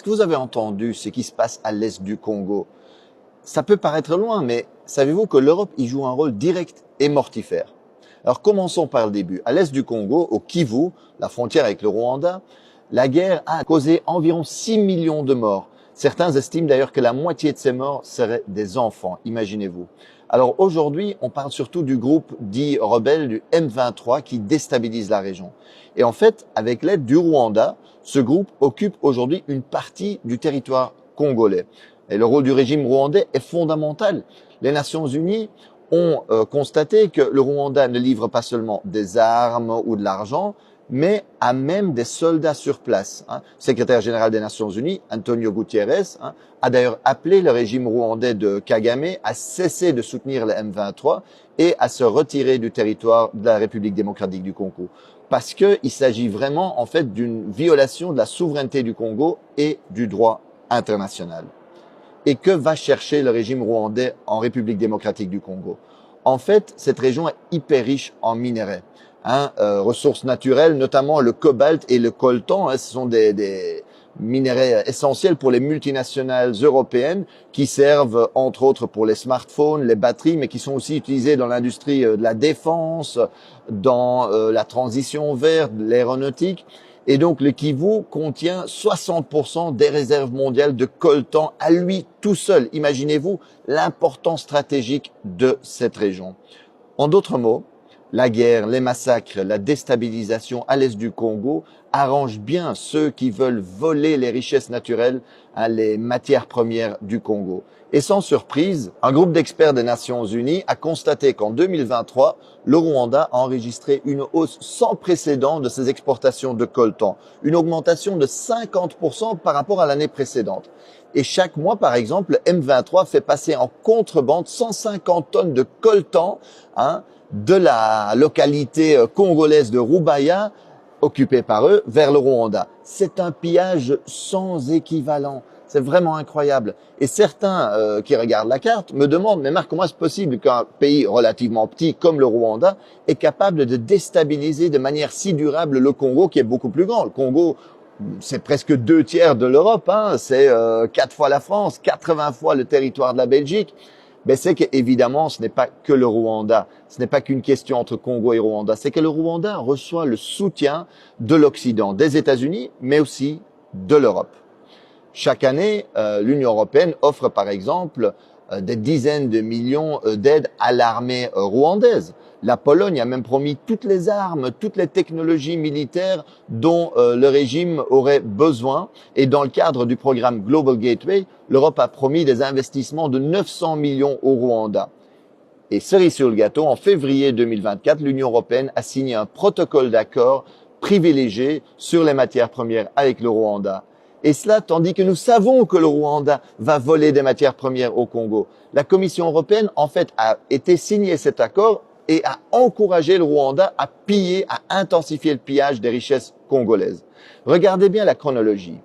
Ce que vous avez entendu, ce qui se passe à l'est du Congo, ça peut paraître loin, mais savez-vous que l'Europe y joue un rôle direct et mortifère? Alors commençons par le début. À l'est du Congo, au Kivu, la frontière avec le Rwanda, la guerre a causé environ 6 millions de morts. Certains estiment d'ailleurs que la moitié de ces morts seraient des enfants, imaginez-vous. Alors aujourd'hui, on parle surtout du groupe dit rebelle du M23 qui déstabilise la région. Et en fait, avec l'aide du Rwanda, ce groupe occupe aujourd'hui une partie du territoire congolais. Et le rôle du régime rwandais est fondamental. Les Nations Unies ont constaté que le Rwanda ne livre pas seulement des armes ou de l'argent, mais a même des soldats sur place. Le secrétaire général des Nations Unies, Antonio Guterres, a d'ailleurs appelé le régime rwandais de Kagame à cesser de soutenir le M23 et à se retirer du territoire de la République démocratique du Congo. Parce qu'il s'agit vraiment en fait d'une violation de la souveraineté du Congo et du droit international. Et que va chercher le régime rwandais en République démocratique du Congo? En fait, cette région est hyper riche en minerais, ressources naturelles, notamment le cobalt et le coltan. Ce sont des minerais essentiels pour les multinationales européennes qui servent entre autres pour les smartphones, les batteries, mais qui sont aussi utilisés dans l'industrie de la défense, dans la transition verte, l'aéronautique. Et donc le Kivu contient 60% des réserves mondiales de coltan à lui tout seul. Imaginez-vous l'importance stratégique de cette région. En d'autres mots, la guerre, les massacres, la déstabilisation à l'est du Congo arrangent bien ceux qui veulent voler les richesses naturelles, les matières premières du Congo. Et sans surprise, un groupe d'experts des Nations Unies a constaté qu'en 2023, le Rwanda a enregistré une hausse sans précédent de ses exportations de coltan, une augmentation de 50% par rapport à l'année précédente. Et chaque mois, par exemple, le M23 fait passer en contrebande 150 tonnes de coltan de la localité congolaise de Rubaya, occupée par eux, vers le Rwanda. C'est un pillage sans équivalent. C'est vraiment incroyable. Et certains qui regardent la carte me demandent, mais Marc, comment est-ce possible qu'un pays relativement petit comme le Rwanda est capable de déstabiliser de manière si durable le Congo, qui est beaucoup plus grand? Le Congo, c'est presque 2/3 de l'Europe, c'est 4 fois la France, 80 fois le territoire de la Belgique. Ben c'est qu'évidemment, ce n'est pas que le Rwanda, ce n'est pas qu'une question entre Congo et Rwanda, c'est que le Rwanda reçoit le soutien de l'Occident, des États-Unis, mais aussi de l'Europe. Chaque année, l'Union européenne offre par exemple des dizaines de millions d'aides à l'armée rwandaise. La Pologne a même promis toutes les armes, toutes les technologies militaires dont le régime aurait besoin. Et dans le cadre du programme Global Gateway, l'Europe a promis des investissements de 900 millions au Rwanda. Et cerise sur le gâteau, en février 2024, l'Union européenne a signé un protocole d'accord privilégié sur les matières premières avec le Rwanda. Et cela tandis que nous savons que le Rwanda va voler des matières premières au Congo. La Commission européenne, en fait, a été signé cet accord et a encouragé le Rwanda à piller, à intensifier le pillage des richesses congolaises. Regardez bien la chronologie.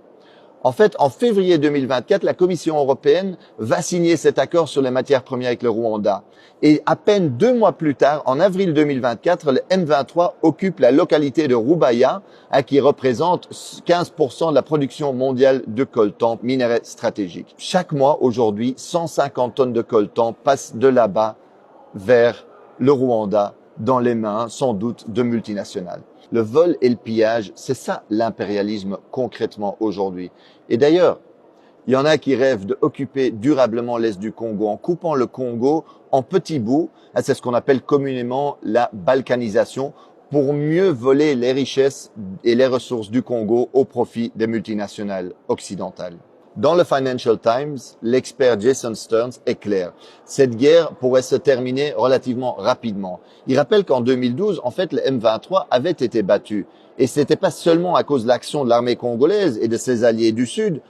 En fait, en février 2024, la Commission européenne va signer cet accord sur les matières premières avec le Rwanda. Et à peine 2 mois plus tard, en avril 2024, le M23 occupe la localité de Rubaya, qui représente 15% de la production mondiale de coltan, minerai stratégique. Chaque mois, aujourd'hui, 150 tonnes de coltan passent de là-bas vers le Rwanda, dans les mains, sans doute, de multinationales. Le vol et le pillage, c'est ça l'impérialisme concrètement aujourd'hui. Et d'ailleurs, il y en a qui rêvent d'occuper durablement l'est du Congo en coupant le Congo en petits bouts. C'est ce qu'on appelle communément la balkanisation, pour mieux voler les richesses et les ressources du Congo au profit des multinationales occidentales. Dans le Financial Times, l'expert Jason Stearns est clair. Cette guerre pourrait se terminer relativement rapidement. Il rappelle qu'en 2012, en fait, le M23 avait été battu. Et ce n'était pas seulement à cause de l'action de l'armée congolaise et de ses alliés du Sud,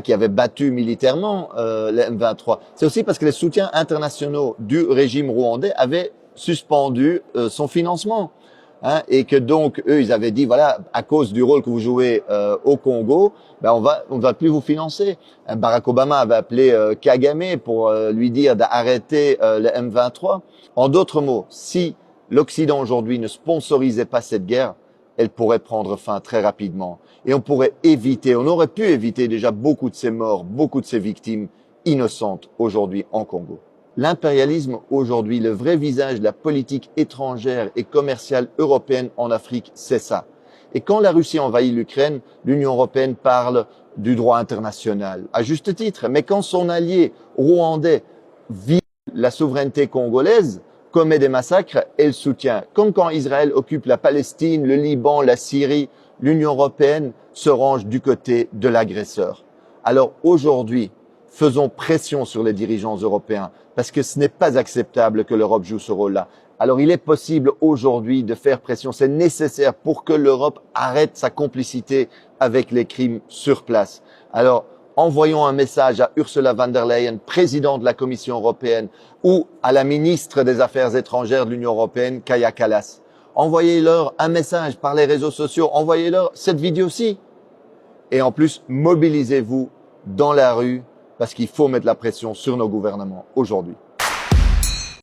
qui avaient battu militairement le M23. C'est aussi parce que les soutiens internationaux du régime rwandais avaient suspendu son financement. Et que donc eux ils avaient dit voilà, à cause du rôle que vous jouez au Congo, on va plus vous financer. Barack Obama avait appelé Kagame pour lui dire d'arrêter le M23. En d'autres mots, si l'Occident aujourd'hui ne sponsorisait pas cette guerre, elle pourrait prendre fin très rapidement. Et on pourrait éviter, on aurait pu éviter déjà beaucoup de ces morts, beaucoup de ces victimes innocentes aujourd'hui en Congo. L'impérialisme aujourd'hui, le vrai visage de la politique étrangère et commerciale européenne en Afrique, c'est ça. Et quand la Russie envahit l'Ukraine, l'Union européenne parle du droit international, à juste titre. Mais quand son allié rwandais vit la souveraineté congolaise, commet des massacres, elle soutient. Comme quand Israël occupe la Palestine, le Liban, la Syrie, l'Union européenne se range du côté de l'agresseur. Alors aujourd'hui, faisons pression sur les dirigeants européens parce que ce n'est pas acceptable que l'Europe joue ce rôle-là. Alors il est possible aujourd'hui de faire pression, c'est nécessaire pour que l'Europe arrête sa complicité avec les crimes sur place. Alors envoyons un message à Ursula von der Leyen, présidente de la Commission européenne, ou à la ministre des Affaires étrangères de l'Union européenne, Kaja Kallas. Envoyez-leur un message par les réseaux sociaux, envoyez-leur cette vidéo-ci. Et en plus, mobilisez-vous dans la rue parce qu'il faut mettre la pression sur nos gouvernements aujourd'hui.